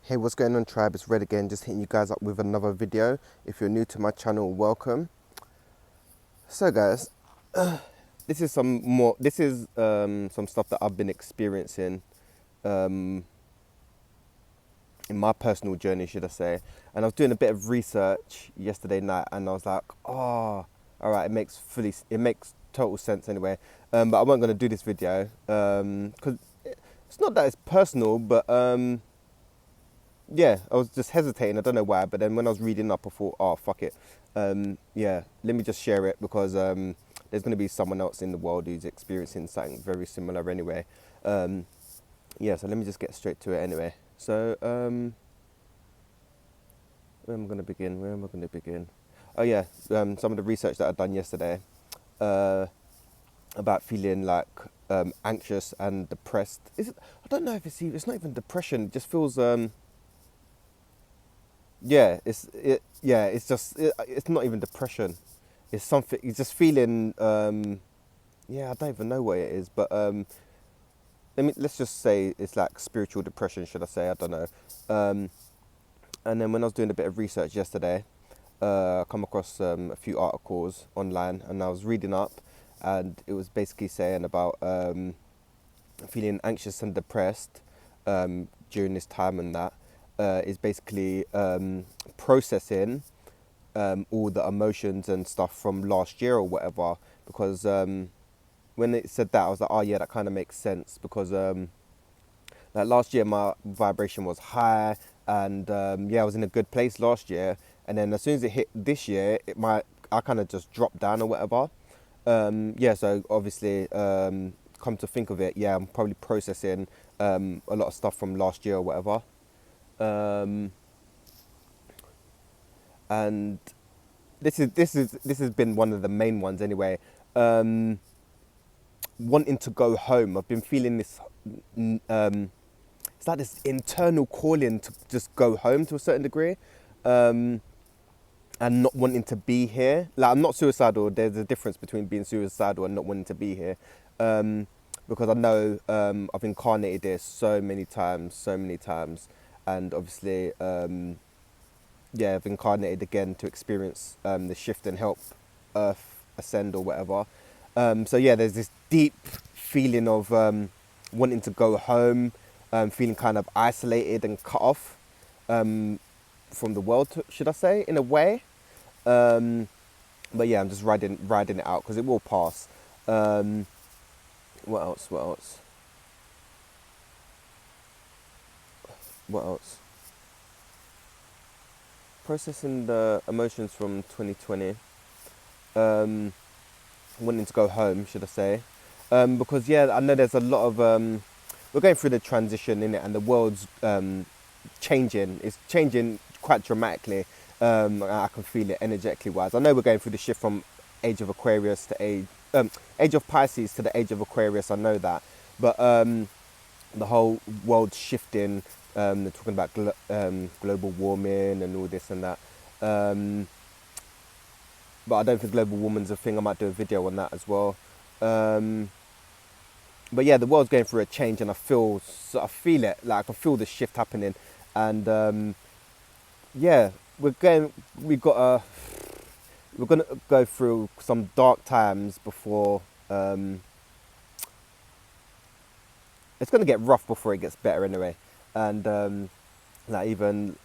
Hey, what's going on, tribe? It's Red again, just hitting you guys up with another video. If you're new to my channel, welcome. So guys, this is some stuff that I've been experiencing um, in my personal journey, should I say. And I was doing a bit of research yesterday night and I was like, oh, all right, it makes total sense anyway. But I wasn't going to do this video because it's not that it's personal, but yeah, I was just hesitating. I don't know why, but then when I was reading up, I thought, oh, fuck it. Yeah, let me just share it because there's going to be someone else in the world who's experiencing something very similar anyway. Yeah, so let me just get straight to it anyway. So, where am I going to begin? Where am I going to begin? Oh, yeah, some of the research that I'd done yesterday about feeling like anxious and depressed. I don't know if it's not even depression. It just feels yeah, it's not even depression. It's something. You're just feeling. Yeah, I don't even know what it is, but let's just say it's like spiritual depression. Should I say? I don't know. And then when I was doing a bit of research yesterday, I come across a few articles online, and I was reading up, and it was basically saying about feeling anxious and depressed during this time, and that is basically processing all the emotions and stuff from last year or whatever. Because when it said that, I was like, oh yeah, that kind of makes sense. Because like last year, my vibration was high, and yeah, I was in a good place last year. And then as soon as it hit this year, I kind of just dropped down or whatever. Yeah, so obviously, come to think of it, yeah, I'm probably processing a lot of stuff from last year or whatever. And this has been one of the main ones anyway. Wanting to go home. I've been feeling this. It's like this internal calling to just go home to a certain degree, and not wanting to be here. Like, I'm not suicidal. There's a difference between being suicidal and not wanting to be here. Because I know I've incarnated this so many times, and obviously, yeah, I've incarnated again to experience the shift and help Earth ascend or whatever. So yeah, there's this deep feeling of wanting to go home, feeling kind of isolated and cut off from the world, should I say, in a way. But yeah, I'm just riding it out because it will pass. What else? What else? Processing the emotions from 2020. Wanting to go home, should I say? Because yeah, I know there's a lot of we're going through the transition in it, and the world's changing. It's changing quite dramatically. I can feel it energetically wise. I know we're going through the shift from age of Aquarius to age of Pisces to the age of Aquarius. I know that, but the whole world's shifting. They're talking about global warming and all this and that. But I don't think global warming's a thing. I might do a video on that as well. But yeah, the world's going through a change, and I feel it. Like, I can feel the shift happening, and yeah, we're gonna go through some dark times before. It's gonna get rough before it gets better anyway, and like even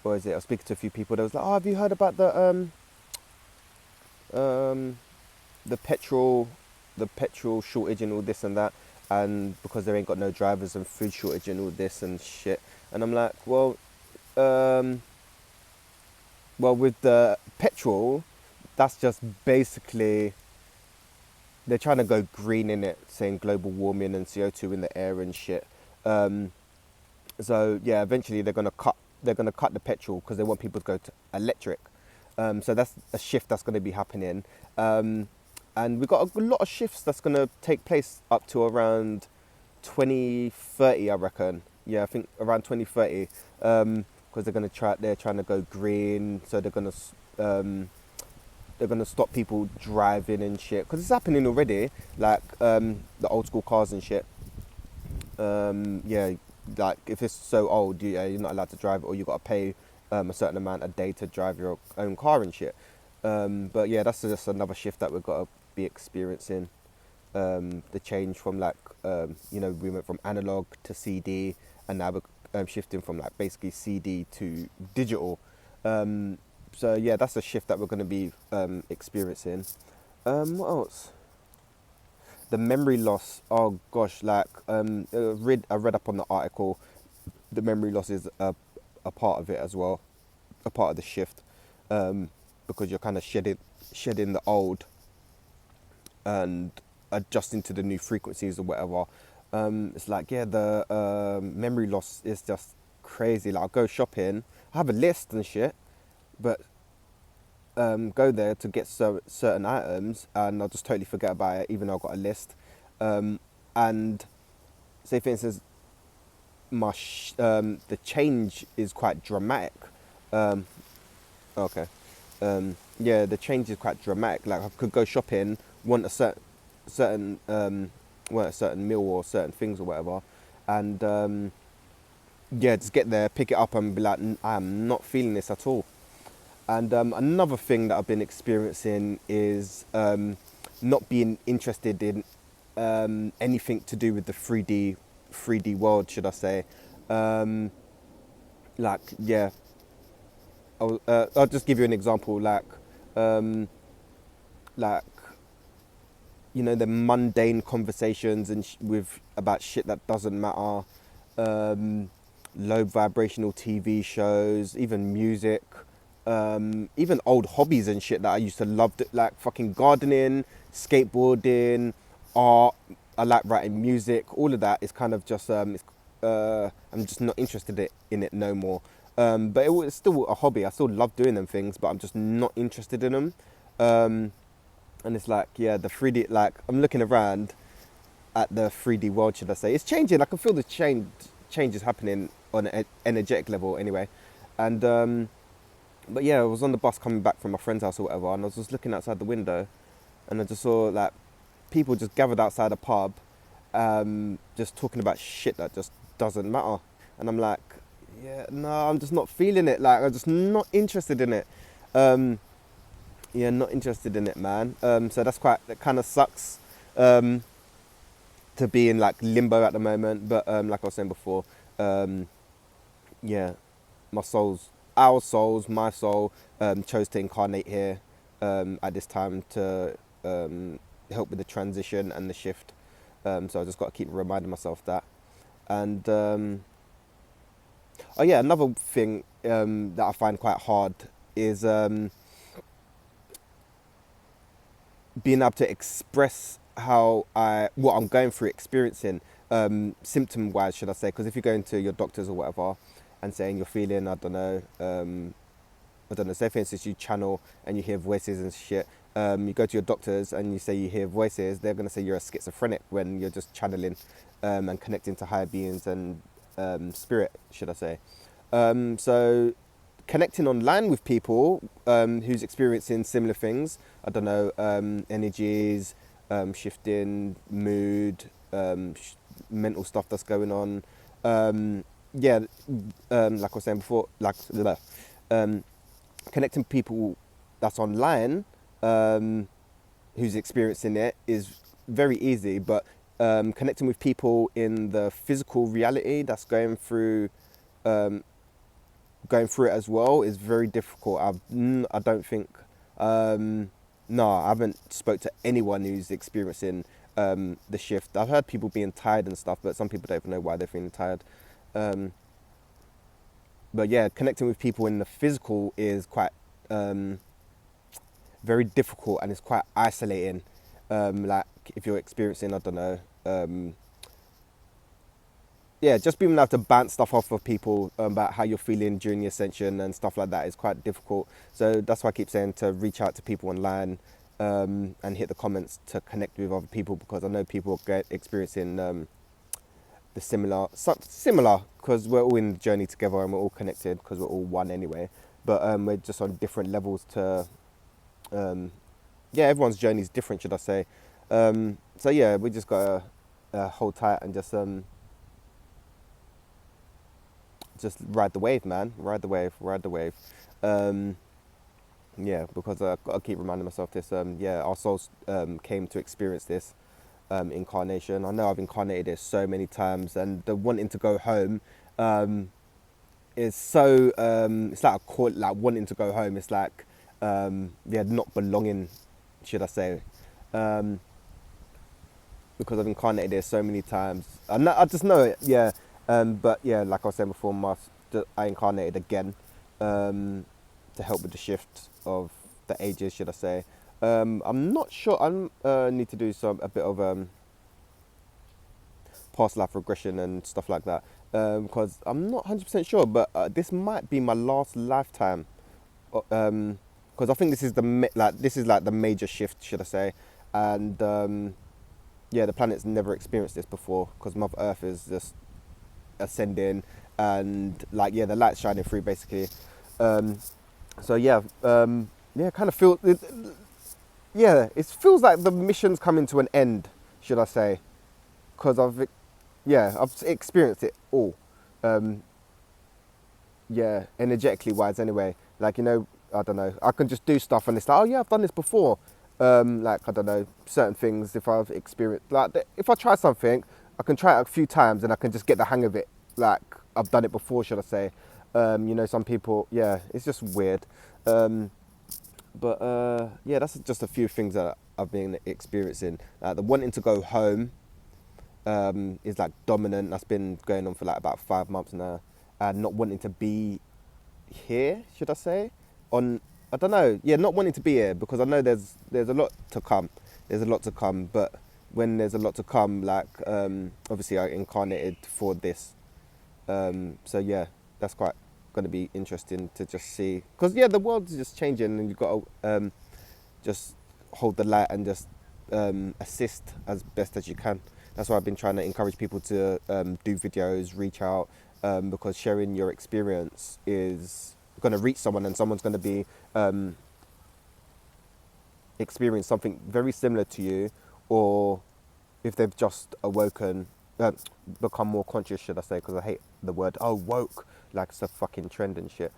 what is it? I was speaking to a few people. They was like, "Oh, have you heard about the petrol shortage and all this and that?" And because there ain't got no drivers and food shortage and all this and shit. And I'm like, well, with the petrol, that's just basically they're trying to go green in it, saying global warming and CO2 in the air and shit. So yeah, eventually they're gonna cut the petrol because they want people to go to electric. So that's a shift that's going to be happening. And we've got a lot of shifts that's going to take place up to around 2030, I reckon. Yeah, I think around 2030, because they're trying to go green. So they're going to stop people driving and shit, because it's happening already. Like the old school cars and shit. Yeah, like if it's so old, you're not allowed to drive it, or you got to pay a certain amount a day to drive your own car and shit. But yeah, that's just another shift that we've got to be experiencing. The change from like we went from analog to CD, and now we're shifting from like basically CD to digital. So yeah, that's a shift that we're going to be experiencing. What else? The memory loss. Oh gosh, like I read up on the article. The memory loss is a part of it as well, a part of the shift, because you're kind of shedding the old and adjusting to the new frequencies or whatever. It's like, yeah, the memory loss is just crazy. Like, I'll go shopping, I have a list and shit, but go there to get certain items, and I'll just totally forget about it, even though I've got a list. And say, for instance, the change is quite dramatic. Um, okay. Yeah, the change is quite dramatic. Like, I could go shopping, want a certain want a certain meal or certain things or whatever, and yeah, just get there, pick it up, and be like, I am not feeling this at all. And another thing that I've been experiencing is not being interested in anything to do with the 3D world, should I say? Um, like, yeah, I'll just give you an example. Like the mundane conversations and with about shit that doesn't matter. Low vibrational TV shows, even music. Even old hobbies and shit that I used to love, like fucking gardening, skateboarding, art. I like writing music. All of that is kind of just I'm just not interested in it no more. But it's still a hobby. I still love doing them things, but I'm just not interested in them. And it's like, yeah, the 3D. Like, I'm looking around at the 3D world, should I say? It's changing. I can feel the changes happening on an energetic level, anyway. And but yeah, I was on the bus coming back from my friend's house or whatever, and I was just looking outside the window, and I just saw like people just gathered outside a pub, just talking about shit that just doesn't matter. And I'm like, yeah, no, I'm just not feeling it. Like, I'm just not interested in it. Yeah, not interested in it, man. So that kind of sucks, to be in like limbo at the moment. But like I was saying before, yeah, our souls, my soul, chose to incarnate here at this time to help with the transition and the shift. So I just got to keep reminding myself that. And oh yeah, another thing that I find quite hard is being able to express what I'm going through, experiencing, symptom wise, should I say? Because if you're going to your doctors or whatever and saying you're feeling, I don't know, say for instance you channel and you hear voices and shit, you go to your doctors and you say you hear voices, they're going to say you're a schizophrenic when you're just channeling and connecting to higher beings and spirit, should I say. So connecting online with people who's experiencing similar things, I don't know, energies, shifting mood, mental stuff that's going on. Yeah, like I was saying before, connecting people that's online, who's experiencing it, is very easy, but connecting with people in the physical reality that's going through it as well is very difficult. I don't think, no, I haven't spoke to anyone who's experiencing the shift. I've heard people being tired and stuff, but some people don't even know why they're feeling tired. But yeah, connecting with people in the physical is quite very difficult, and it's quite isolating. Like if you're experiencing, I don't know, yeah, just being able to bounce stuff off of people about how you're feeling during the ascension and stuff like that is quite difficult. So that's why I keep saying to reach out to people online and hit the comments to connect with other people, because I know people are experiencing the similar, because we're all in the journey together and we're all connected because we're all one anyway. But we're just on different levels to, yeah, everyone's journey is different, should I say. So yeah, we just got to hold tight and just just ride the wave, man. Ride the wave. Ride the wave. Um, yeah, because I keep reminding myself this. Yeah, our souls came to experience this incarnation. I know I've incarnated it so many times, and the wanting to go home um, is so. It's like a call, like wanting to go home. It's like yeah, not belonging, should I say? Um, because I've incarnated it so many times. I just know it. Yeah, but yeah, like I was saying before, I incarnated again um, to help with the shift of the ages, should I say? I'm not sure. I need to do a bit of past life regression and stuff like that because I'm not 100% sure, but this might be my last lifetime because I think this is this is like the major shift, should I say? And yeah, the planet's never experienced this before because Mother Earth is just ascending and like yeah, the light's shining through basically. Um, so yeah, yeah, kind of yeah, it feels like the mission's coming to an end, should I say? Because I've experienced it all. Um, yeah, energetically wise anyway. Like, you know, I don't know. I can just do stuff and it's like, oh yeah, I've done this before. Like, I don't know, certain things if I've experienced, like, if I try something, I can try it a few times and I can just get the hang of it. Like, I've done it before, should I say. You know, some people, yeah, it's just weird. But yeah, that's just a few things that I've been experiencing. The wanting to go home is like dominant. That's been going on for like about 5 months now. And not wanting to be here, should I say? On I don't know. Yeah, not wanting to be here because I know there's a lot to come. There's a lot to come, but when there's a lot to come, like obviously I incarnated for this. So yeah, that's quite going to be interesting to just see because yeah, the world's just changing and you've got to just hold the light and just assist as best as you can. That's why I've been trying to encourage people to do videos, reach out, because sharing your experience is going to reach someone and someone's going to be experience something very similar to you, or if they've just awoken, become more conscious, should I say, because I hate the word, oh, woke, like it's a fucking trend and shit.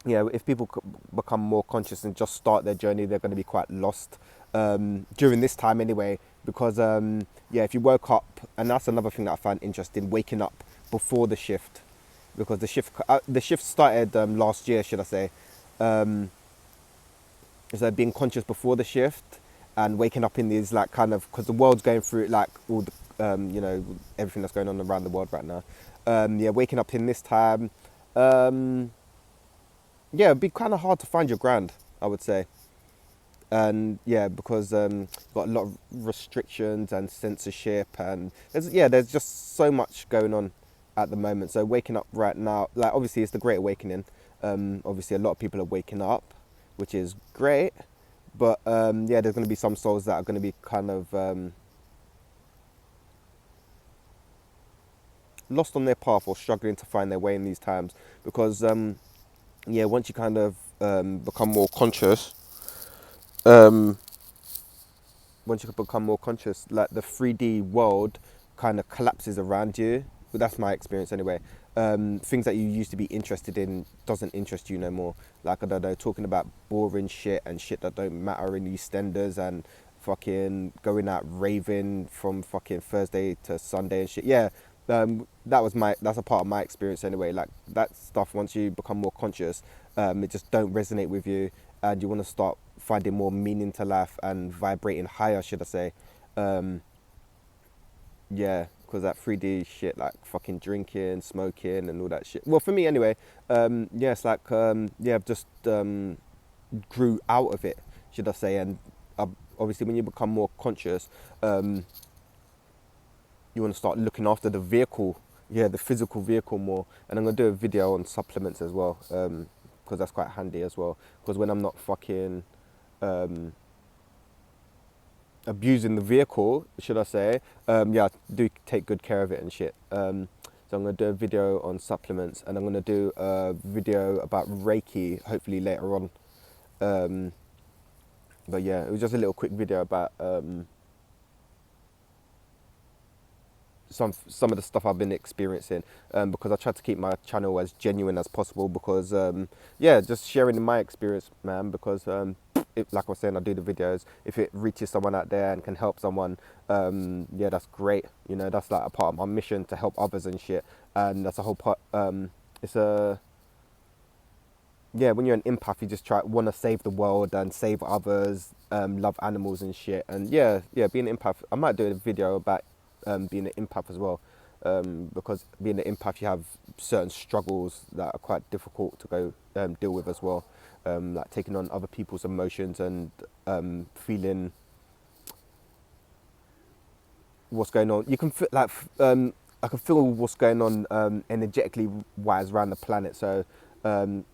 Yeah, if people become more conscious and just start their journey, they're going to be quite lost during this time anyway. Because yeah, if you woke up, and that's another thing that I find interesting, waking up before the shift, because the shift started last year, should I say? So being conscious before the shift and waking up in these like kind of because the world's going through like all the you know everything that's going on around the world right now. Yeah, waking up in this time. Yeah, it'd be kind of hard to find your ground, I would say. And yeah, because got a lot of restrictions and censorship, and there's just so much going on at the moment. So waking up right now, like obviously it's the Great Awakening. Obviously a lot of people are waking up, which is great. But yeah, there's going to be some souls that are going to be kind of lost on their path or struggling to find their way in these times because yeah, once you kind of become more conscious, um, once you become more conscious, like the 3D world kind of collapses around you. But that's my experience anyway. Things that you used to be interested in doesn't interest you no more. Like, I don't know, talking about boring shit and shit that don't matter in EastEnders and fucking going out raving from fucking Thursday to Sunday and shit. Yeah, that's a part of my experience anyway. Like that stuff, once you become more conscious, it just don't resonate with you, and you want to start finding more meaning to life and vibrating higher, should I say? Um, yeah, because that 3D shit, like fucking drinking, smoking, and all that shit. Well, for me anyway, yeah, it's like yeah, I've just grew out of it, should I say? And obviously, when you become more conscious, you want to start looking after the vehicle, yeah, the physical vehicle more. And I'm gonna do a video on supplements as well, because that's quite handy as well. Because when I'm not fucking um, abusing the vehicle, should I say, yeah, I do take good care of it and shit. So I'm gonna do a video on supplements, and I'm gonna do a video about Reiki, hopefully later on. Um, but yeah, it was just a little quick video about some of the stuff I've been experiencing, because I try to keep my channel as genuine as possible, because yeah, just sharing my experience, man, because like I was saying, I do the videos. If it reaches someone out there and can help someone, yeah, that's great. You know, that's like a part of my mission, to help others and shit. And that's a whole part. It's a Yeah, when you're an empath, you just want to save the world and save others, love animals and shit. And yeah, being an empath, I might do a video about being an empath as well, because being an empath, you have certain struggles that are quite difficult to go deal with as well, like taking on other people's emotions and feeling what's going on. You can feel like I can feel what's going on energetically wise around the planet. So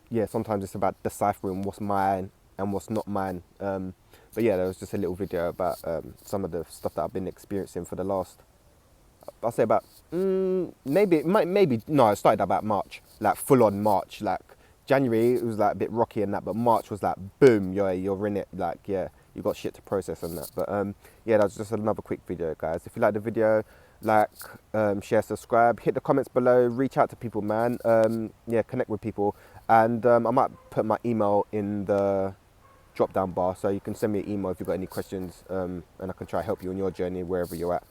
yeah, sometimes it's about deciphering what's mine and what's not mine. But yeah, there was just a little video about some of the stuff that I've been experiencing for the last, I'll say about maybe no, it started about March, like full on March. Like January it was like a bit rocky and that, but March was like boom, you're in it. Like yeah, you got shit to process and that. But yeah, that was just another quick video, guys. If you like the video, like, share, subscribe, hit the comments below, reach out to people, man. Yeah, connect with people, and I might put my email in the drop down bar, so you can send me an email if you've got any questions, and I can try to help you on your journey wherever you're at.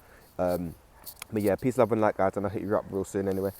But yeah, peace, love and light, guys, and I'll hit you up real soon anyway.